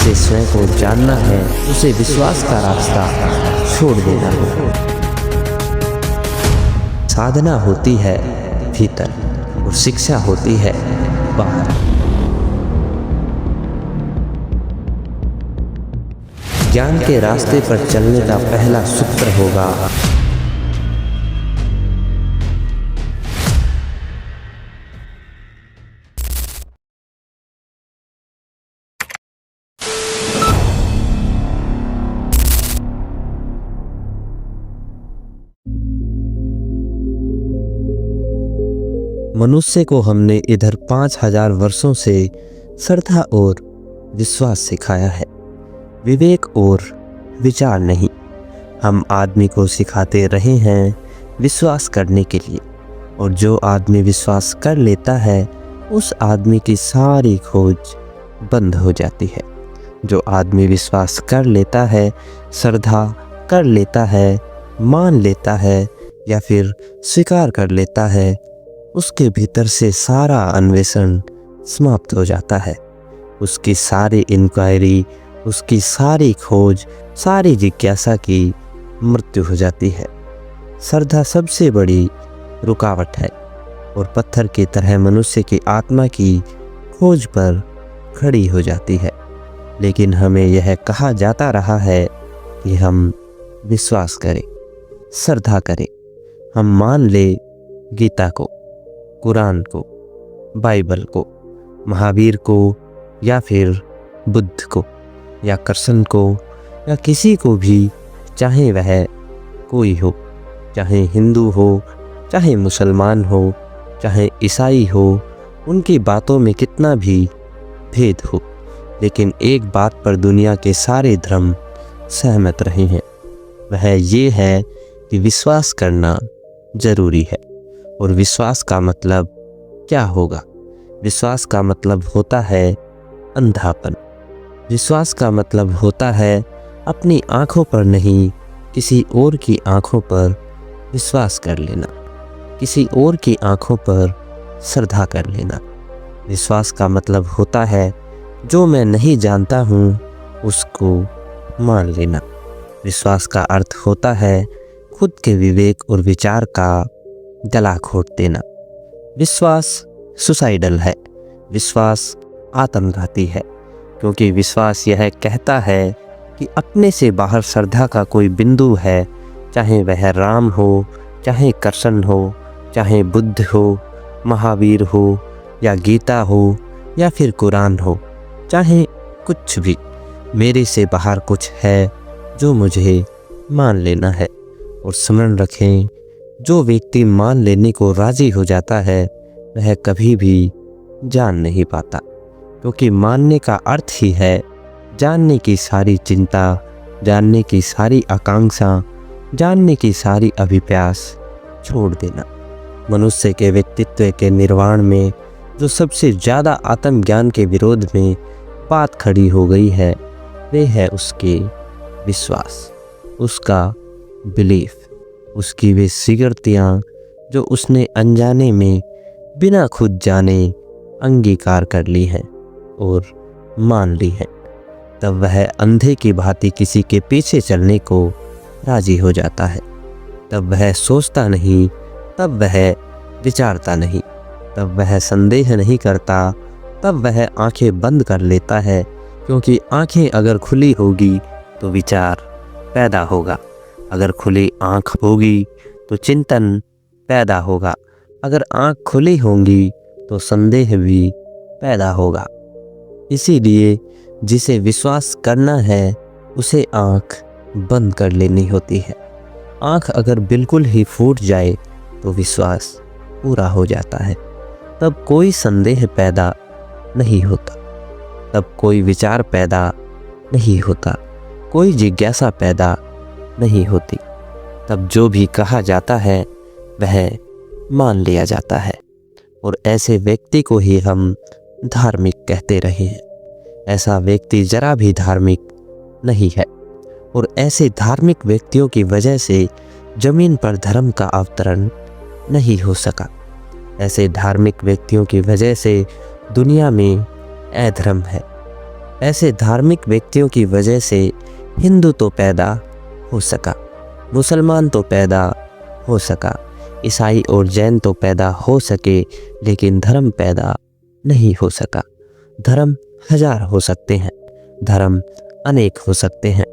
जिसे स्वयं को जानना है उसे विश्वास का रास्ता छोड़ देना है। साधना होती है भीतर और शिक्षा होती है बाहर। ज्ञान के रास्ते पर चलने का पहला सूत्र होगा मनुष्य को हमने इधर 5000 वर्षों से श्रद्धा और विश्वास सिखाया है, विवेक और विचार नहीं। हम आदमी को सिखाते रहे हैं विश्वास करने के लिए, और जो आदमी विश्वास कर लेता है उस आदमी की सारी खोज बंद हो जाती है। जो आदमी विश्वास कर लेता है, श्रद्धा कर लेता है, मान लेता है या फिर स्वीकार कर लेता है, उसके भीतर से सारा अन्वेषण समाप्त हो जाता है। उसकी सारी इंक्वायरी, उसकी सारी खोज, सारी जिज्ञासा की मृत्यु हो जाती है। श्रद्धा सबसे बड़ी रुकावट है और पत्थर की तरह मनुष्य की आत्मा की खोज पर खड़ी हो जाती है। लेकिन हमें यह कहा जाता रहा है कि हम विश्वास करें, श्रद्धा करें, हम मान ले गीता को, कुरान को, बाइबल को, महावीर को या फिर बुद्ध को या कृष्ण को या किसी को भी, चाहे वह कोई हो, चाहे हिंदू हो, चाहे मुसलमान हो, चाहे ईसाई हो, उनकी बातों में कितना भी भेद हो, लेकिन एक बात पर दुनिया के सारे धर्म सहमत रहे हैं, वह ये है कि विश्वास करना जरूरी है। और विश्वास का मतलब क्या होगा? विश्वास का मतलब होता है अंधापन। विश्वास का मतलब होता है अपनी आँखों पर नहीं, किसी और की आँखों पर विश्वास कर लेना, किसी और की आँखों पर श्रद्धा कर लेना। विश्वास का मतलब होता है जो मैं नहीं जानता हूँ उसको मान लेना। विश्वास का अर्थ होता है खुद के विवेक और विचार का गला घोट देना। विश्वास सुसाइडल है, विश्वास आत्मघाती है, क्योंकि विश्वास यह कहता है कि अपने से बाहर श्रद्धा का कोई बिंदु है, चाहे वह राम हो, चाहे कृष्ण हो, चाहे बुद्ध हो, महावीर हो या गीता हो या फिर कुरान हो, चाहे कुछ भी, मेरे से बाहर कुछ है जो मुझे मान लेना है। और स्मरण रखें, जो व्यक्ति मान लेने को राजी हो जाता है वह कभी भी जान नहीं पाता, क्योंकि मानने का अर्थ ही है जानने की सारी चिंता, जानने की सारी आकांक्षा, जानने की सारी अभिप्यास छोड़ देना। मनुष्य के व्यक्तित्व के निर्माण में जो सबसे ज़्यादा आत्मज्ञान के विरोध में बात खड़ी हो गई है वे है उसके विश्वास, उसका बिलीफ, उसकी वे सिगरतियाँ जो उसने अनजाने में बिना खुद जाने अंगीकार कर ली हैं और मान ली हैं। तब वह अंधे की भांति किसी के पीछे चलने को राजी हो जाता है। तब वह सोचता नहीं, तब वह विचारता नहीं, तब वह संदेह नहीं करता, तब वह आंखें बंद कर लेता है, क्योंकि आंखें अगर खुली होगी तो विचार पैदा होगा, अगर खुली आँख होगी तो चिंतन पैदा होगा, अगर आँख खुली होंगी तो संदेह भी पैदा होगा। इसीलिए जिसे विश्वास करना है उसे आँख बंद कर लेनी होती है। आँख अगर बिल्कुल ही फूट जाए तो विश्वास पूरा हो जाता है। तब कोई संदेह पैदा नहीं होता, तब कोई विचार पैदा नहीं होता, कोई जिज्ञासा पैदा नहीं होती। तब जो भी कहा जाता है वह मान लिया जाता है, और ऐसे व्यक्ति को ही हम धार्मिक कहते रहे हैं। ऐसा व्यक्ति जरा भी धार्मिक नहीं है, और ऐसे धार्मिक व्यक्तियों की वजह से जमीन पर धर्म का अवतरण नहीं हो सका। ऐसे धार्मिक व्यक्तियों की वजह से दुनिया में अधर्म है, ऐसे धार्मिक व्यक्तियों की वजह से हिंदू तो पैदा हो सका, मुसलमान तो पैदा हो सका, ईसाई और जैन तो पैदा हो सके, लेकिन धर्म पैदा नहीं हो सका। धर्म हजार हो सकते हैं, धर्म अनेक हो सकते हैं,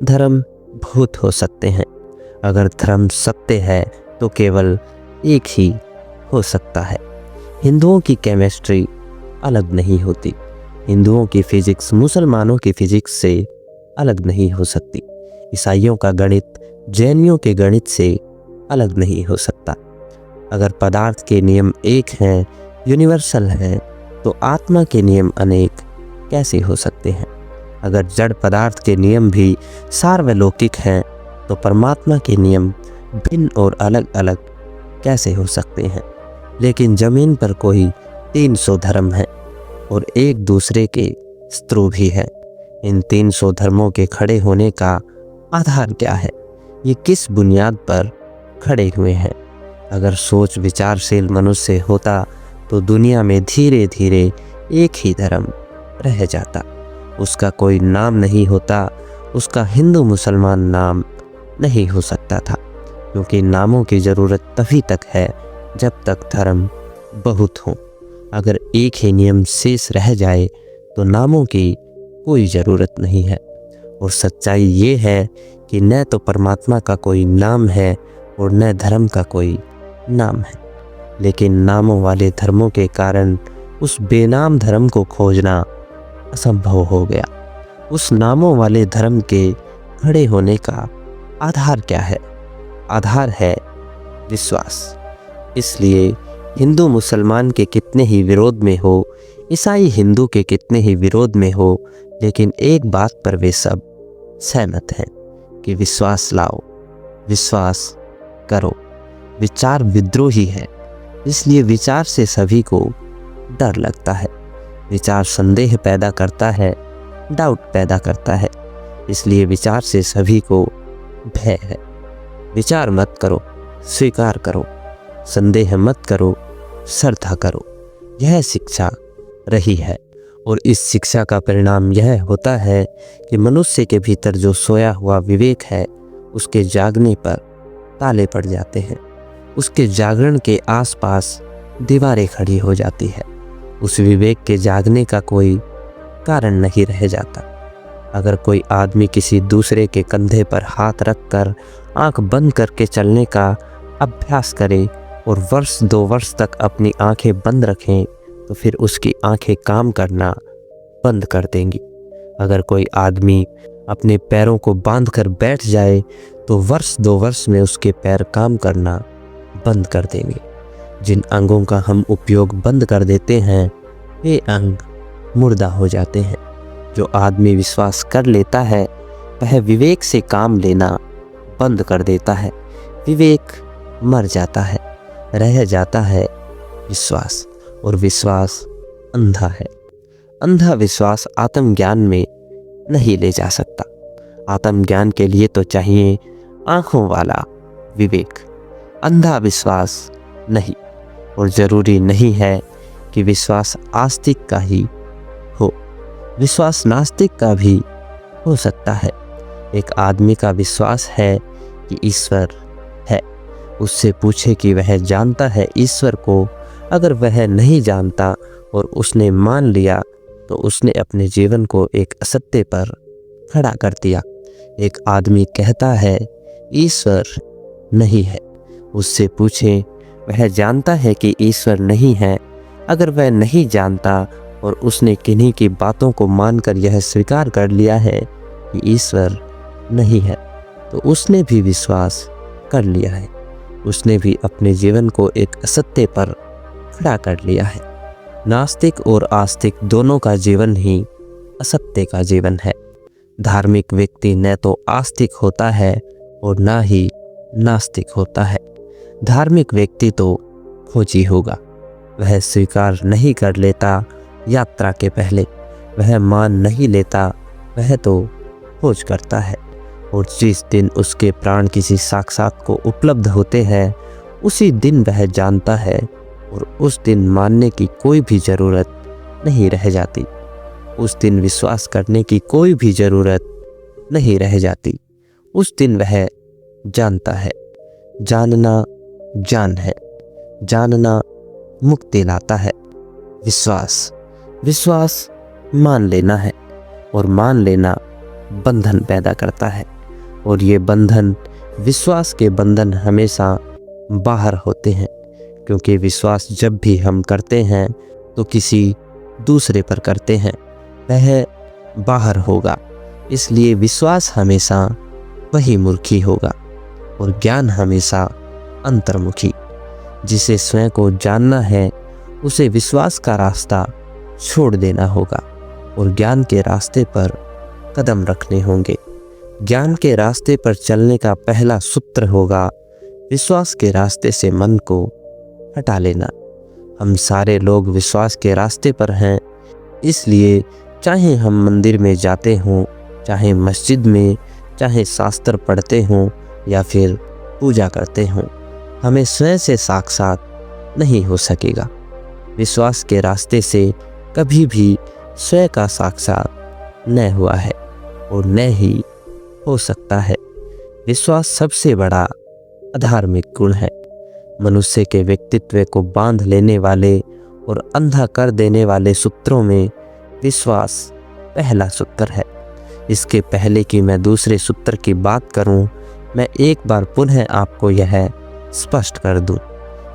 धर्म बहुत हो सकते हैं। अगर धर्म सत्य है तो केवल एक ही हो सकता है। हिंदुओं की केमिस्ट्री अलग नहीं होती, हिंदुओं की फिजिक्स मुसलमानों की फिजिक्स से अलग नहीं हो सकती, ईसाइयों का गणित जैनियों के गणित से अलग नहीं हो सकता। अगर पदार्थ के नियम एक हैं, यूनिवर्सल हैं, तो आत्मा के नियम अनेक कैसे हो सकते हैं? अगर जड़ पदार्थ के नियम भी सार्वलौकिक हैं, तो परमात्मा के नियम भिन्न और अलग अलग कैसे हो सकते हैं? लेकिन जमीन पर कोई 300 धर्म हैं और एक दूसरे के शत्रु भी हैं। इन 300 धर्मों के खड़े होने का आधार क्या है? ये किस बुनियाद पर खड़े हुए हैं? अगर सोच विचारशील मनुष्य होता तो दुनिया में धीरे धीरे एक ही धर्म रह जाता। उसका कोई नाम नहीं होता, उसका हिंदू मुसलमान नाम नहीं हो सकता था, क्योंकि नामों की ज़रूरत तभी तक है जब तक धर्म बहुत हो। अगर एक ही नियम शेष रह जाए तो नामों की कोई ज़रूरत नहीं है। और सच्चाई ये है कि न तो परमात्मा का कोई नाम है और न धर्म का कोई नाम है, लेकिन नामों वाले धर्मों के कारण उस बेनाम धर्म को खोजना असंभव हो गया। उस नामों वाले धर्म के खड़े होने का आधार क्या है? आधार है विश्वास। इसलिए हिंदू मुसलमान के कितने ही विरोध में हो, ईसाई हिंदू के कितने ही विरोध में हो, लेकिन एक बात पर वे सब सहमत हैं कि विश्वास लाओ, विश्वास करो। विचार विद्रोही है, इसलिए विचार से सभी को डर लगता है। विचार संदेह पैदा करता है, डाउट पैदा करता है, इसलिए विचार से सभी को भय है। विचार मत करो, स्वीकार करो, संदेह मत करो, श्रद्धा करो। यह शिक्षा रही है और इस शिक्षा का परिणाम यह होता है कि मनुष्य के भीतर जो सोया हुआ विवेक है उसके जागने पर ताले पड़ जाते हैं। उसके जागरण के आसपास दीवारें खड़ी हो जाती है। उस विवेक के जागने का कोई कारण नहीं रह जाता। अगर कोई आदमी किसी दूसरे के कंधे पर हाथ रखकर आंख बंद करके चलने का अभ्यास करे और वर्ष 2 वर्ष तक अपनी आंखें बंद रखें, तो फिर उसकी आंखें काम करना बंद कर देंगी। अगर कोई आदमी अपने पैरों को बांधकर बैठ जाए तो वर्ष 2 वर्ष में उसके पैर काम करना बंद कर देंगे। जिन अंगों का हम उपयोग बंद कर देते हैं वे अंग मुर्दा हो जाते हैं। जो आदमी विश्वास कर लेता है वह विवेक से काम लेना बंद कर देता है। विवेक मर जाता है, रह जाता है विश्वास, और विश्वास अंधा है। अंधा विश्वास आत्मज्ञान में नहीं ले जा सकता। आत्मज्ञान के लिए तो चाहिए आंखों वाला विवेक, अंधा विश्वास नहीं। और ज़रूरी नहीं है कि विश्वास आस्तिक का ही हो, विश्वास नास्तिक का भी हो सकता है। एक आदमी का विश्वास है कि ईश्वर है, उससे पूछे कि वह जानता है ईश्वर को। अगर वह नहीं जानता और उसने मान लिया तो उसने अपने जीवन को एक असत्य पर खड़ा कर दिया। एक आदमी कहता है ईश्वर नहीं है, उससे पूछें वह जानता है कि ईश्वर नहीं है। अगर वह नहीं जानता और उसने किन्हीं की बातों को मानकर यह स्वीकार कर लिया है कि ईश्वर नहीं है, तो उसने भी विश्वास कर लिया है, उसने भी अपने जीवन को एक असत्य पर खड़ा कर लिया है। नास्तिक और आस्तिक दोनों का जीवन ही असत्य का जीवन है। धार्मिक व्यक्ति न तो आस्तिक होता है और ना ही नास्तिक होता है। धार्मिक व्यक्ति तो खोजी होगा, वह स्वीकार नहीं कर लेता यात्रा के पहले, वह मान नहीं लेता, वह तो खोज करता है। और जिस दिन उसके प्राण किसी साक्षात को उपलब्ध होते हैं उसी दिन वह जानता है और उस दिन मानने की कोई भी ज़रूरत नहीं रह जाती। उस दिन विश्वास करने की कोई भी ज़रूरत नहीं रह जाती। उस दिन वह जानता है, जानना जान है, जानना मुक्ति लाता है। विश्वास, विश्वास मान लेना है, और मान लेना बंधन पैदा करता है। और ये बंधन, विश्वास के बंधन हमेशा बाहर होते हैं, क्योंकि विश्वास जब भी हम करते हैं तो किसी दूसरे पर करते हैं, वह बाहर होगा। इसलिए विश्वास हमेशा बहिर्मुखी होगा और ज्ञान हमेशा अंतर्मुखी। जिसे स्वयं को जानना है उसे विश्वास का रास्ता छोड़ देना होगा और ज्ञान के रास्ते पर कदम रखने होंगे। ज्ञान के रास्ते पर चलने का पहला सूत्र होगा विश्वास के रास्ते से मन को हटा लेना। हम सारे लोग विश्वास के रास्ते पर हैं, इसलिए चाहे हम मंदिर में जाते हों, चाहे मस्जिद में, चाहे शास्त्र पढ़ते हों या फिर पूजा करते हों, हमें स्वयं से साक्षात नहीं हो सकेगा। विश्वास के रास्ते से कभी भी स्वयं का साक्षात न हुआ है और न ही हो सकता है। विश्वास सबसे बड़ा अधार्मिक गुण है। मनुष्य के व्यक्तित्व को बांध लेने वाले और अंधा कर देने वाले सूत्रों में विश्वास पहला सूत्र है। इसके पहले कि मैं दूसरे सूत्र की बात करूं, मैं एक बार पुनः आपको यह स्पष्ट कर दूं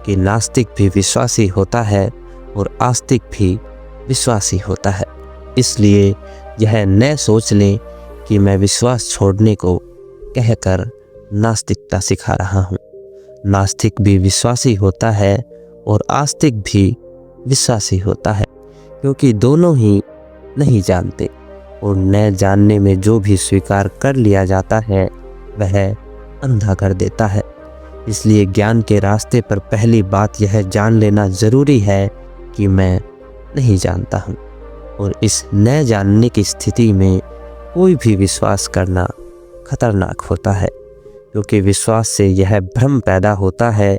कि नास्तिक भी विश्वासी होता है और आस्तिक भी विश्वासी होता है। इसलिए यह न सोच लें कि मैं विश्वास छोड़ने को कहकर नास्तिकता सिखा रहा हूँ। नास्तिक भी विश्वासी होता है और आस्तिक भी विश्वासी होता है, क्योंकि दोनों ही नहीं जानते और न जानने में जो भी स्वीकार कर लिया जाता है वह अंधा कर देता है। इसलिए ज्ञान के रास्ते पर पहली बात यह जान लेना ज़रूरी है कि मैं नहीं जानता हूँ, और इस न जानने की स्थिति में कोई भी विश्वास करना खतरनाक होता है, क्योंकि विश्वास से यह भ्रम पैदा होता है,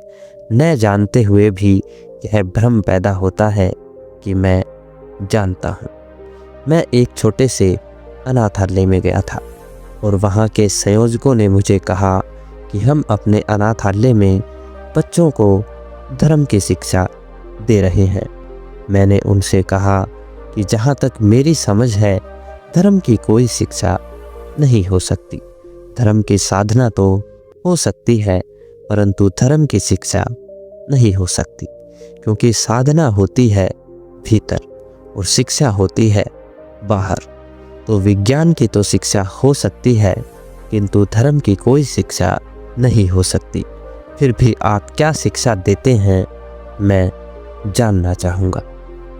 न जानते हुए भी यह भ्रम पैदा होता है कि मैं जानता हूँ। मैं एक छोटे से अनाथालय में गया था और वहाँ के संयोजकों ने मुझे कहा कि हम अपने अनाथालय में बच्चों को धर्म की शिक्षा दे रहे हैं। मैंने उनसे कहा कि जहाँ तक मेरी समझ है, धर्म की कोई शिक्षा नहीं हो सकती। धर्म की साधना तो हो सकती है, परंतु धर्म की शिक्षा नहीं हो सकती, क्योंकि साधना होती है भीतर और शिक्षा होती है बाहर। तो विज्ञान की तो शिक्षा हो सकती है, किंतु धर्म की कोई शिक्षा नहीं हो सकती। फिर भी आप क्या शिक्षा देते हैं, मैं जानना चाहूँगा।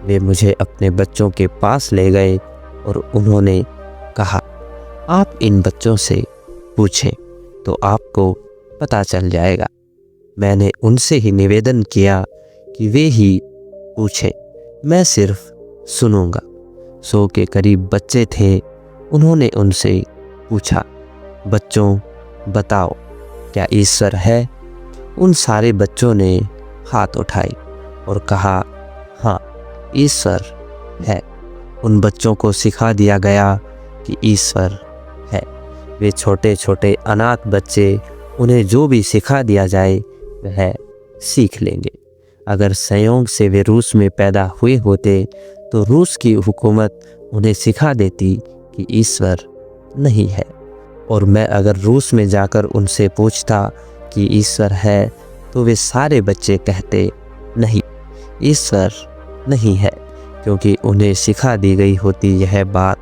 वे मुझे अपने बच्चों के पास ले गए और उन्होंने कहा, आप इन बच्चों से पूछें तो आपको पता चल जाएगा। मैंने उनसे ही निवेदन किया कि वे ही पूछें, मैं सिर्फ सुनूंगा। 100 के करीब बच्चे थे। उन्होंने उनसे पूछा, बच्चों बताओ क्या ईश्वर है? उन सारे बच्चों ने हाथ उठाए और कहा, हाँ ईश्वर है। उन बच्चों को सिखा दिया गया कि ईश्वर है। वे छोटे छोटे अनाथ बच्चे, उन्हें जो भी सिखा दिया जाए वह सीख लेंगे। अगर संयोग से वे रूस में पैदा हुए होते तो रूस की हुकूमत उन्हें सिखा देती कि ईश्वर नहीं है। और मैं अगर रूस में जाकर उनसे पूछता कि ईश्वर है, तो वे सारे बच्चे कहते नहीं, ईश्वर नहीं है, क्योंकि उन्हें सिखा दी गई होती यह बात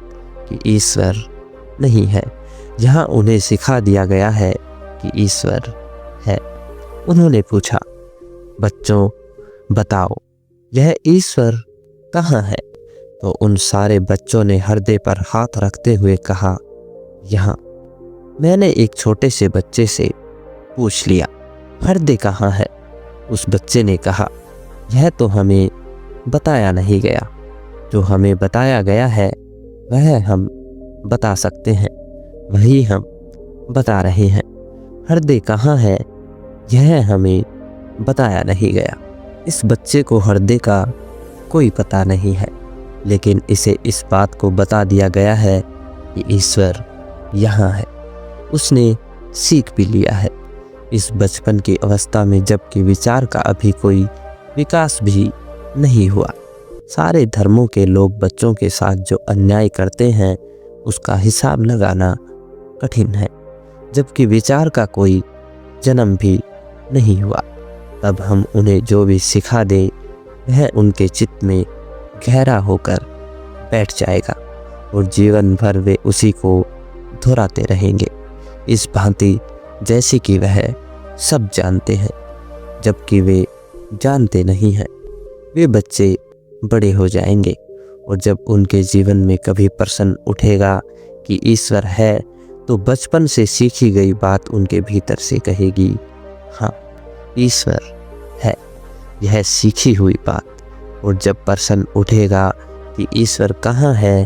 कि ईश्वर नहीं है, जहाँ उन्हें सिखा दिया गया है कि ईश्वर है। उन्होंने पूछा, बच्चों बताओ यह ईश्वर कहाँ है? तो उन सारे बच्चों ने हृदय पर हाथ रखते हुए कहा, यहाँ। मैंने एक छोटे से बच्चे से पूछ लिया, हृदय कहाँ है? उस बच्चे ने कहा, यह तो हमें बताया नहीं गया। जो हमें बताया गया है वह हम बता सकते हैं, वही हम बता रहे हैं। हृदय कहाँ है यह हमें बताया नहीं गया। इस बच्चे को हृदय का कोई पता नहीं है। लेकिन इसे इस बात को बता दिया गया है कि ईश्वर यहाँ है। उसने सीख भी लिया है इस बचपन की अवस्था में, जबकि विचार का अभी कोई विकास भी नहीं हुआ। सारे धर्मों के लोग बच्चों के साथ जो अन्याय करते हैं उसका हिसाब लगाना कठिन है, जबकि विचार का कोई जन्म भी नहीं हुआ। तब हम उन्हें जो भी सिखा दें वह उनके चित्त में गहरा होकर बैठ जाएगा और जीवन भर वे उसी को दोहराते रहेंगे, इस भांति जैसे कि वह सब जानते हैं जबकि वे जानते नहीं हैं। वे बच्चे बड़े हो जाएंगे और जब उनके जीवन में कभी प्रश्न उठेगा कि ईश्वर है, तो बचपन से सीखी गई बात उनके भीतर से कहेगी, हाँ ईश्वर है। यह सीखी हुई बात। और जब प्रश्न उठेगा कि ईश्वर कहाँ है,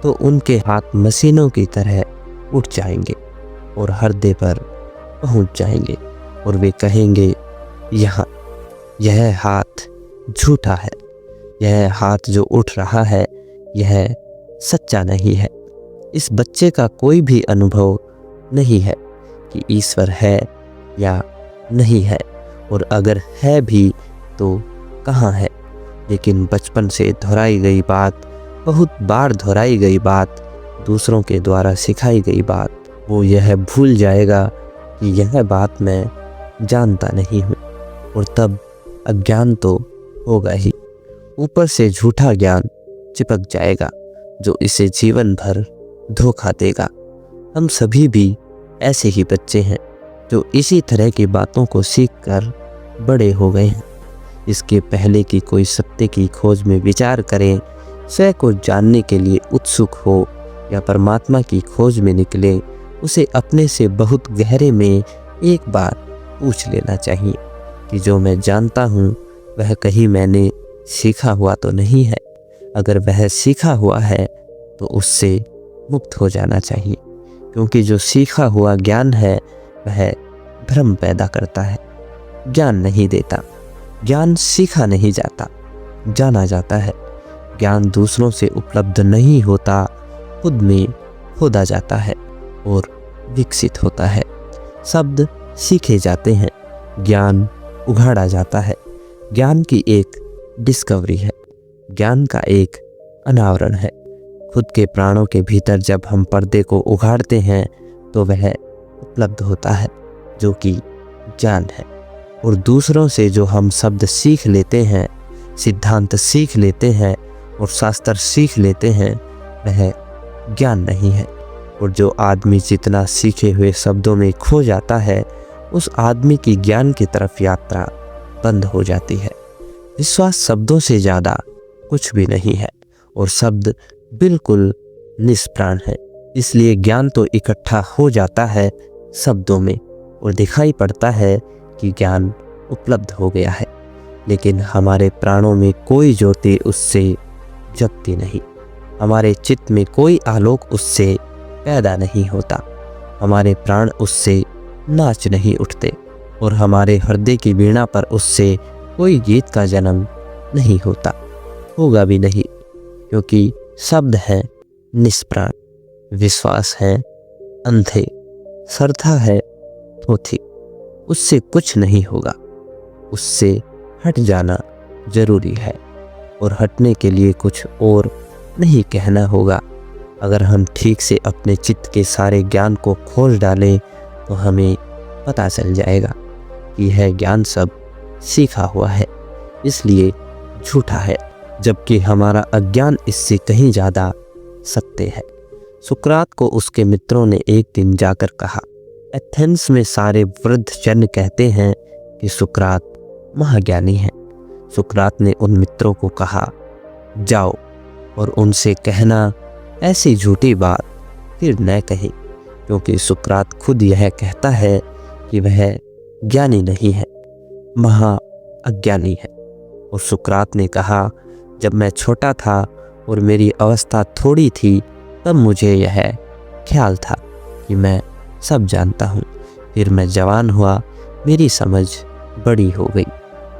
तो उनके हाथ मशीनों की तरह उठ जाएंगे और हृदय पर पहुंच जाएंगे और वे कहेंगे, यहाँ। यह हाथ झूठा है, यह हाथ जो उठ रहा है यह सच्चा नहीं है। इस बच्चे का कोई भी अनुभव नहीं है कि ईश्वर है या नहीं है, और अगर है भी तो कहाँ है। लेकिन बचपन से दोहराई गई बात, बहुत बार दोहराई गई बात, दूसरों के द्वारा सिखाई गई बात, वो यह भूल जाएगा कि यह बात मैं जानता नहीं हूँ, और तब अज्ञान तो होगा ही। ऊपर से झूठा ज्ञान चिपक जाएगा जो इसे जीवन भर धोखा देगा। हम सभी भी ऐसे ही बच्चे हैं जो इसी तरह की बातों को सीखकर बड़े हो गए हैं। इसके पहले कि कोई सत्य की खोज में विचार करें, स्वयं को जानने के लिए उत्सुक हो या परमात्मा की खोज में निकले, उसे अपने से बहुत गहरे में एक बार पूछ लेना चाहिए कि जो मैं जानता हूँ वह कहीं मैंने सीखा हुआ तो नहीं है। अगर वह सीखा हुआ है तो उससे मुक्त हो जाना चाहिए, क्योंकि जो सीखा हुआ ज्ञान है वह भ्रम पैदा करता है, ज्ञान नहीं देता। ज्ञान सीखा नहीं जाता, जाना जाता है। ज्ञान दूसरों से उपलब्ध नहीं होता, खुद में खोदा जाता है और विकसित होता है। शब्द सीखे जाते हैं, ज्ञान उघाड़ा जाता है। ज्ञान की एक डिस्कवरी है, ज्ञान का एक अनावरण है। खुद के प्राणों के भीतर जब हम पर्दे को उघाड़ते हैं तो वह उपलब्ध होता है जो कि ज्ञान है। और दूसरों से जो हम शब्द सीख लेते हैं, सिद्धांत सीख लेते हैं और शास्त्र सीख लेते हैं, वह ज्ञान नहीं है। और जो आदमी जितना सीखे हुए शब्दों में खो जाता है, उस आदमी की ज्ञान की तरफ यात्रा बंद हो जाती है। विश्वास शब्दों से ज़्यादा कुछ भी नहीं है और शब्द बिल्कुल निष्प्राण है। इसलिए ज्ञान तो इकट्ठा हो जाता है शब्दों में और दिखाई पड़ता है कि ज्ञान उपलब्ध हो गया है, लेकिन हमारे प्राणों में कोई ज्योति उससे जगती नहीं, हमारे चित्त में कोई आलोक उससे पैदा नहीं होता, हमारे प्राण उससे नाच नहीं उठते और हमारे हृदय की वीणा पर उससे कोई गीत का जन्म नहीं होता, होगा भी नहीं, क्योंकि शब्द है निष्प्राण, विश्वास है अंधे, श्रद्धा है थोथी। उससे कुछ नहीं होगा, उससे हट जाना जरूरी है और हटने के लिए कुछ और नहीं कहना होगा। अगर हम ठीक से अपने चित्त के सारे ज्ञान को खोज डालें तो हमें पता चल जाएगा कि यह ज्ञान सब सीखा हुआ है, इसलिए झूठा है, जबकि हमारा अज्ञान इससे कहीं ज़्यादा सत्य है। सुकरात को उसके मित्रों ने एक दिन जाकर कहा। एथेंस में सारे वृद्ध जन कहते हैं कि सुकरात महाज्ञानी है। सुकरात ने उन मित्रों को कहा, जाओ और उनसे कहना ऐसी झूठी बात फिर न कहे, क्योंकि सुकरात खुद यह कहता है कि वह ज्ञानी नहीं है, महा अज्ञानी है। और सुकरात ने कहा, जब मैं छोटा था और मेरी अवस्था थोड़ी थी, तब मुझे यह ख्याल था कि मैं सब जानता हूँ। फिर मैं जवान हुआ, मेरी समझ बड़ी हो गई,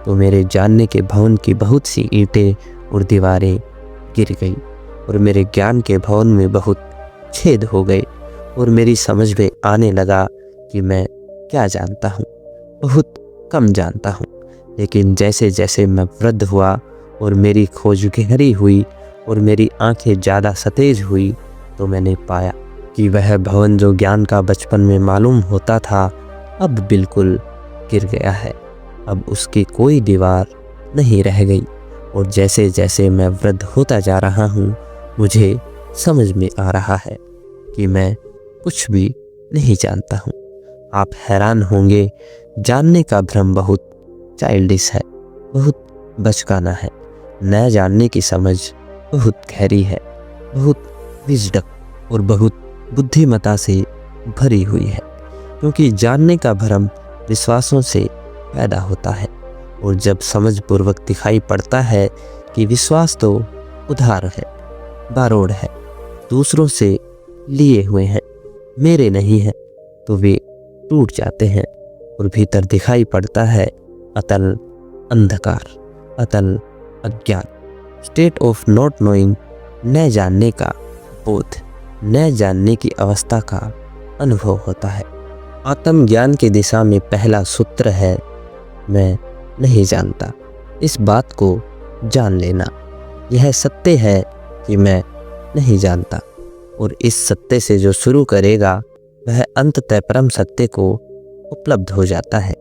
तो मेरे जानने के भवन की बहुत सी ईंटें और दीवारें गिर गई और मेरे ज्ञान के भवन में बहुत छेद हो गए और मेरी समझ में आने लगा कि मैं क्या जानता हूँ, बहुत कम जानता हूँ। लेकिन जैसे जैसे मैं वृद्ध हुआ और मेरी खोज गहरी हुई और मेरी आंखें ज़्यादा सतेज हुई, तो मैंने पाया कि वह भवन जो ज्ञान का बचपन में मालूम होता था अब बिल्कुल गिर गया है। अब उसकी कोई दीवार नहीं रह गई और जैसे जैसे मैं वृद्ध होता जा रहा हूँ मुझे समझ में आ रहा है कि मैं कुछ भी नहीं जानता हूँ। आप हैरान होंगे, जानने का भ्रम बहुत चाइल्डिश है, बहुत बचकाना है। न जानने की समझ बहुत गहरी है, बहुत विजडम और बहुत बुद्धिमता से भरी हुई है। क्योंकि जानने का भ्रम विश्वासों से पैदा होता है और जब समझ पूर्वक दिखाई पड़ता है कि विश्वास तो उधार है, बारोड़ है, दूसरों से लिए हुए हैं, मेरे नहीं है, तो वे टूट जाते हैं और भीतर दिखाई पड़ता है अतल अंधकार, अतल अज्ञान, स्टेट ऑफ नॉट नोइंग, न जानने का बोध, न जानने की अवस्था का अनुभव होता है। आत्मज्ञान की दिशा में पहला सूत्र है मैं नहीं जानता। इस बात को जान लेना, यह सत्य है कि मैं नहीं जानता, और इस सत्य से जो शुरू करेगा वह अंततः परम सत्य को उपलब्ध हो जाता है।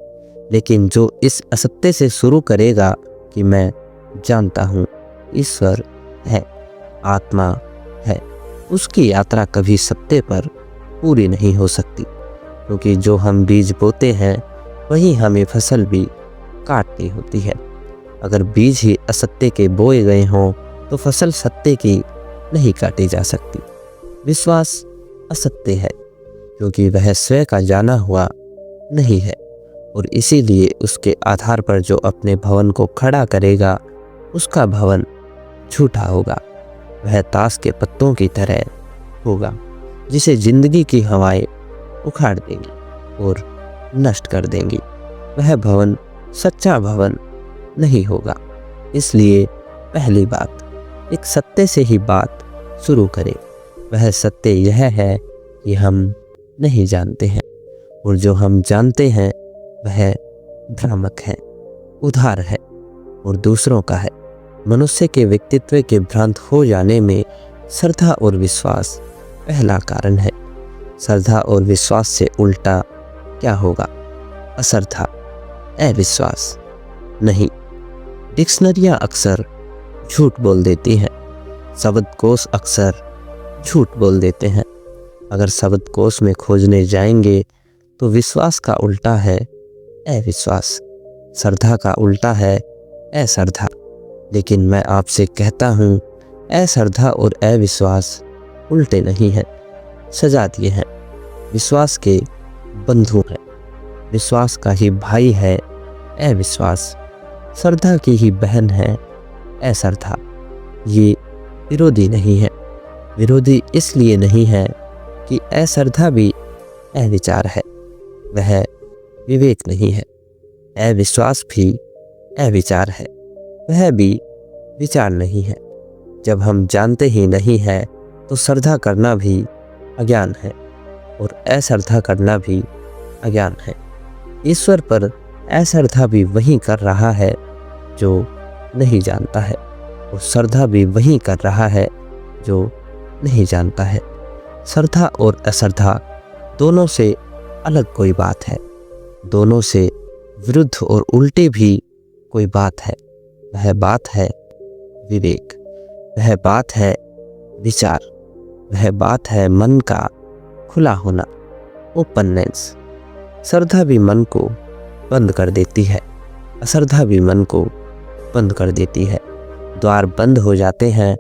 लेकिन जो इस असत्य से शुरू करेगा कि मैं जानता हूँ ईश्वर है, आत्मा है, उसकी यात्रा कभी सत्य पर पूरी नहीं हो सकती। क्योंकि जो हम बीज बोते हैं वही हमें फसल भी काटनी होती है। अगर बीज ही असत्य के बोए गए हों तो फसल सत्य की नहीं काटी जा सकती। विश्वास असत्य है क्योंकि वह स्वयं का जाना हुआ नहीं है और इसीलिए उसके आधार पर जो अपने भवन को खड़ा करेगा उसका भवन झूठा होगा। वह ताश के पत्तों की तरह होगा जिसे जिंदगी की हवाएं उखाड़ देंगी और नष्ट कर देंगी। वह भवन सच्चा भवन नहीं होगा। इसलिए पहली बात, एक सत्य से ही बात शुरू करें। वह सत्य यह है कि हम नहीं जानते हैं और जो हम जानते हैं वह भ्रामक है, उधार है और दूसरों का है। मनुष्य के व्यक्तित्व के भ्रांत हो जाने में श्रद्धा और विश्वास पहला कारण है। श्रद्धा और विश्वास से उल्टा क्या होगा? अश्रद्धा, अविश्वास। नहीं, डिक्शनरियाँ अक्सर झूठ बोल देती हैं, शब्दकोश अक्सर झूठ बोल देते हैं। अगर शब्दकोश में खोजने जाएंगे तो विश्वास का उल्टा है अविश्वास, श्रद्धा का उल्टा है अश्रद्धा। लेकिन मैं आपसे कहता हूँ अश्रद्धा और अविश्वास उल्टे नहीं हैं, सजातीय हैं। विश्वास के बंधु हैं। विश्वास का ही भाई है अविश्वास, श्रद्धा की ही बहन है अश्रद्धा। ये विरोधी नहीं है। विरोधी इसलिए नहीं है कि अश्रद्धा भी अविचार है, वह विवेक नहीं है। अविश्वास भी अविचार है, वह भी विचार नहीं है। जब हम जानते ही नहीं है तो श्रद्धा करना भी अज्ञान है और अश्रद्धा करना भी अज्ञान है। ईश्वर पर अश्रद्धा भी वही कर रहा है जो नहीं जानता है और श्रद्धा भी वही कर रहा है जो नहीं जानता है। श्रद्धा और अश्रद्धा दोनों से अलग कोई बात है, दोनों से विरुद्ध और उल्टे भी कोई बात है। वह बात है विवेक, वह बात है विचार, वह बात है मन का खुला होना, ओपननेस। श्रद्धा भी मन को बंद कर देती है, अश्रद्धा भी मन को बंद कर देती है। द्वार बंद हो जाते हैं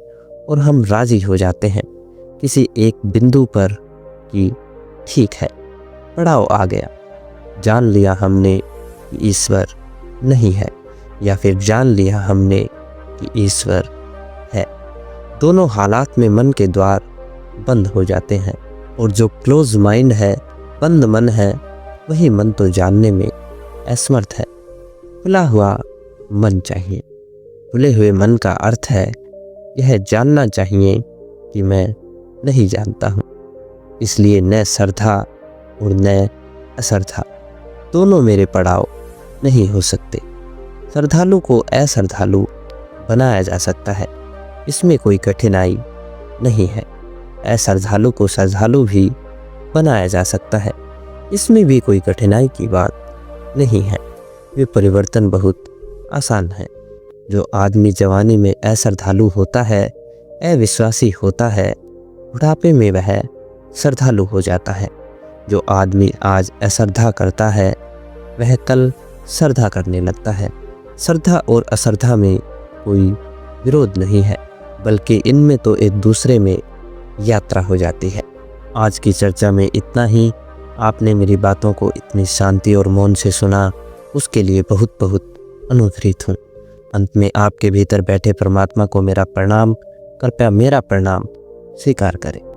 और हम राजी हो जाते हैं किसी एक बिंदु पर कि ठीक है, पड़ाव आ गया, जान लिया हमने कि ईश्वर नहीं है, या फिर जान लिया हमने कि ईश्वर है। दोनों हालात में मन के द्वार बंद हो जाते हैं और जो क्लोज माइंड है, बंद मन है, वही मन तो जानने में असमर्थ है। खुला हुआ मन चाहिए। खुले हुए मन का अर्थ है यह जानना चाहिए कि मैं नहीं जानता हूँ। इसलिए न श्रद्धा और न अश्रद्धा दोनों मेरे पड़ाव नहीं हो सकते। श्रद्धालु को अश्रद्धालु बनाया जा सकता है, इसमें कोई कठिनाई नहीं है। अश्रद्धालु को श्रद्धालु भी बनाया जा सकता है, इसमें भी कोई कठिनाई की बात नहीं है। ये परिवर्तन बहुत आसान है। जो आदमी जवानी में अश्रद्धालु होता है, अविश्वासी होता है, बुढ़ापे में वह श्रद्धालु हो जाता है। जो आदमी आज अश्रद्धा करता है वह कल श्रद्धा करने लगता है। श्रद्धा और अश्रद्धा में कोई विरोध नहीं है, बल्कि इनमें तो एक दूसरे में यात्रा हो जाती है। आज की चर्चा में इतना ही। आपने मेरी बातों को इतनी शांति और मौन से सुना, उसके लिए बहुत बहुत अनुग्रहित हूँ। अंत में आपके भीतर बैठे परमात्मा को मेरा प्रणाम। कृपया मेरा प्रणाम स्वीकार करें।